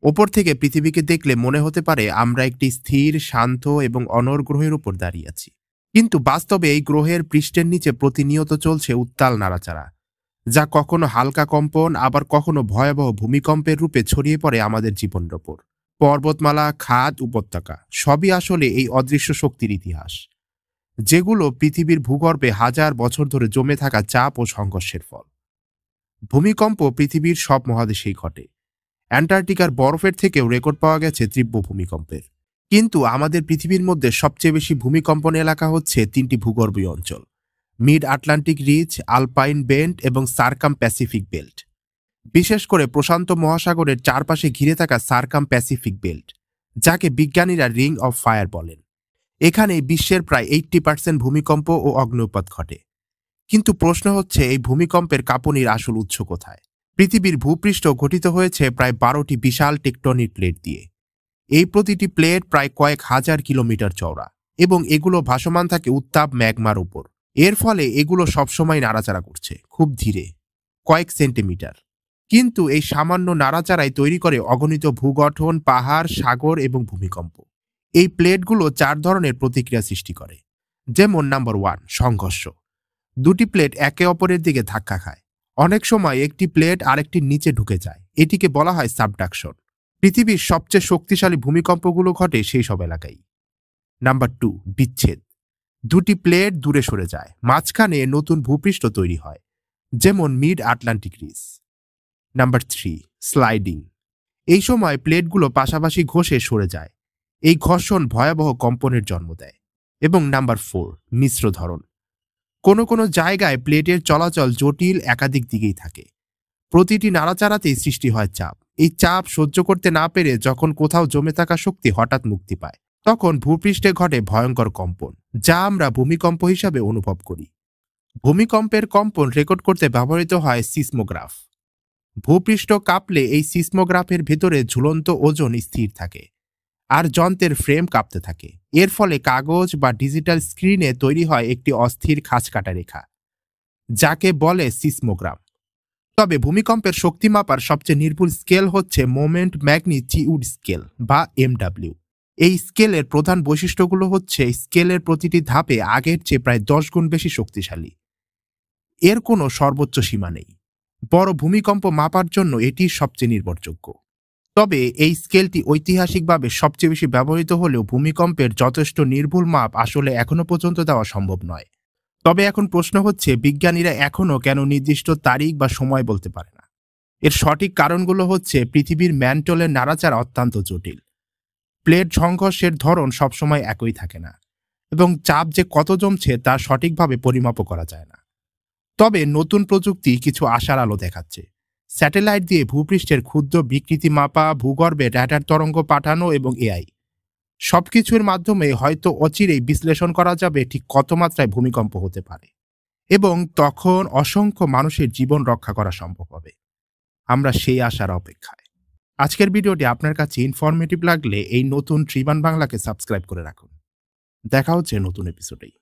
ওপর থেকে পৃথিবীকে দেখলে মনে হতে পারে আমরা একটি স্থির, শান্ত এবং অনড় গ্রহের উপর দাঁড়িয়ে আছি। কিন্তু বাস্তবে এই গ্রহের পৃষ্ঠের নিচে প্রতিনিয়ত চলছে উত্তাল নাড়াচাড়া, যা কখনো হালকা কম্পন, আবার কখনো ভয়াবহ ভূমিকম্পের রূপে ছড়িয়ে পড়ে আমাদের জীবনের ওপর। পর্বতমালা, খাদ, উপত্যকা সবই আসলে এই অদৃশ্য শক্তির ইতিহাস, যেগুলো পৃথিবীর ভূগর্ভে হাজার বছর ধরে জমে থাকা চাপ ও সংঘর্ষের ফল। ভূমিকম্প পৃথিবীর সব মহাদেশেই ঘটে। অ্যান্টার্কটিকার বরফের থেকেও রেকর্ড পাওয়া গেছে তীব্র ভূমিকম্পের। কিন্তু আমাদের পৃথিবীর মধ্যে সবচেয়ে বেশি ভূমিকম্পন এলাকা হচ্ছে তিনটি ভূগর্ভীয় অঞ্চল: mid Atlantic ridge, alpine belt এবং সার্কাম প্যাসিফিক বেল্ট। বিশেষ করে প্রশান্ত মহাসাগরের চারপাশে ঘিরে থাকা সার্কাম প্যাসিফিক বেল্ট, যাকে বিজ্ঞানীরা রিং অফ ফায়ার বলেন। এখানে বিশ্বের প্রায় 80% ভূমিকম্প ও অগ্ন্যুৎপাত ঘটে। কিন্তু প্রশ্ন হচ্ছে, এই ভূমিকম্পের কাঁপুনির আসল উৎস কোথায়? পৃথিবীর ভূপৃষ্ঠ গঠিত হয়েছে প্রায় 12টি বিশাল টেকটনিক প্লেট দিয়ে। এই প্রতিটি প্লেট প্রায় কয়েক হাজার কিলোমিটার চওড়া, এবং এগুলো ভাসমান থাকে উত্তাপ ম্যাগমার উপর। এর ফলে এগুলো সবসময় নাড়াচাড়া করছে, খুব ধীরে, কয়েক সেন্টিমিটার। কিন্তু এই সামান্য নাড়াচাড়াই তৈরি করে অগণিত ভূগঠন, পাহাড়, সাগর এবং ভূমিকম্প। এই প্লেটগুলো 4 ধরনের প্রতিক্রিয়া সৃষ্টি করে। যেমন নাম্বার 1, সংঘর্ষ। দুটি প্লেট একে অপরের দিকে ধাক্কা খায়। অনেক সময় একটি প্লেট আরেকটির নিচে ঢুকে যায়, এটিকে বলা হয় সাবডাকশন। পৃথিবীর সবচেয়ে শক্তিশালী ভূমিকম্পগুলো ঘটে সেই সব এলাকায়। নাম্বার 2, বিচ্ছেদ। দুটি প্লেট দূরে সরে যায়, মাঝখানে নতুন ভূপৃষ্ঠ তৈরি হয়, যেমন mid Atlantic ridge. Number 3, sliding. এই সময় প্লেটগুলো পাশাপাশি ঘষে সরে যায়। এই ঘর্ষণ ভয়াবহ কম্পনের জন্ম দেয়। এবং নাম্বার 4, মিশ্র ধরন। কোনো কোনো জায়গায় প্লেটের চলাচল জটিল, একাধিক দিকেই থাকে। প্রতিটি নাড়াচাড়াতেই সৃষ্টি হয় চাপ। এই চাপ সহ্য করতে না পেরে যখন কোথাও জমে থাকা শক্তি হঠাৎ মুক্তি পায়, তখন ভূপৃষ্ঠে ঘটে ভয়ঙ্কর কম্পন, যা আমরা ভূমিকম্প হিসাবে অনুভব করি। ভূমিকম্পের কম্পন রেকর্ড করতে ব্যবহৃত হয় সিসমোগ্রাফ। ভূপৃষ্ঠ কাঁপলে এই সিসমোগ্রাফের ভেতরে ঝুলন্ত ওজন স্থির থাকে, আর যন্ত্রের ফ্রেম কাঁপতে থাকে। এর ফলে কাগজ বা ডিজিটাল স্ক্রিনে তৈরি হয় একটি অস্থির খাঁজকাটা রেখা, যাকে বলে সিসমোগ্রাম। তবে ভূমিকম্পের শক্তি মাপার সবচেয়ে নির্ভুল স্কেল হচ্ছে মোমেন্ট ম্যাগনিটিউড স্কেল বা MW। এই স্কেলের প্রধান বৈশিষ্ট্যগুলো হচ্ছে, স্কেলের প্রতিটি ধাপে আগের চেয়ে প্রায় 10 গুণ বেশি শক্তিশালী। এর কোনো সর্বোচ্চ সীমা নেই। বড় ভূমিকম্প মাপার জন্য এটি সবচেয়ে নির্ভরযোগ্য। তবে এই স্কেলটি ঐতিহাসিকভাবে সবচেয়ে বেশি ব্যবহৃত হলেও ভূমিকম্পের যথেষ্ট নির্ভুল মাপ আসলে এখনো পর্যন্ত দেওয়া সম্ভব নয়। তবে এখন প্রশ্ন হচ্ছে, বিজ্ঞানীরা এখনও কেন নির্দিষ্ট তারিখ বা সময় বলতে পারে না? এর সঠিক কারণগুলো হচ্ছে, পৃথিবীর ম্যান্টলের নাড়াচাড়া অত্যন্ত জটিল। প্লেট সংঘর্ষের ধরন সবসময় একই থাকে না, এবং চাপ যে কত জমছে তা সঠিকভাবে পরিমাপও করা যায় না। তবে নতুন প্রযুক্তি কিছু আশার আলো দেখাচ্ছে। স্যাটেলাইট দিয়ে ভূপৃষ্ঠের ক্ষুদ্র বিকৃতি মাপা, ভূগর্ভে র্যাডার তরঙ্গ পাঠানো এবং AI, সবকিছুর মাধ্যমে হয়তো অচিরেই বিশ্লেষণ করা যাবে ঠিক কত মাত্রায় ভূমিকম্প হতে পারে, এবং তখন অসংখ্য মানুষের জীবন রক্ষা করা সম্ভব হবে। আমরা সেই আশার অপেক্ষায়। আজকের ভিডিওটি আপনার কাছে ইনফরমেটিভ লাগলে এই নতুন ট্রিবান বাংলাকে সাবস্ক্রাইব করে রাখুন। দেখা হচ্ছে নতুন এপিসোডেই।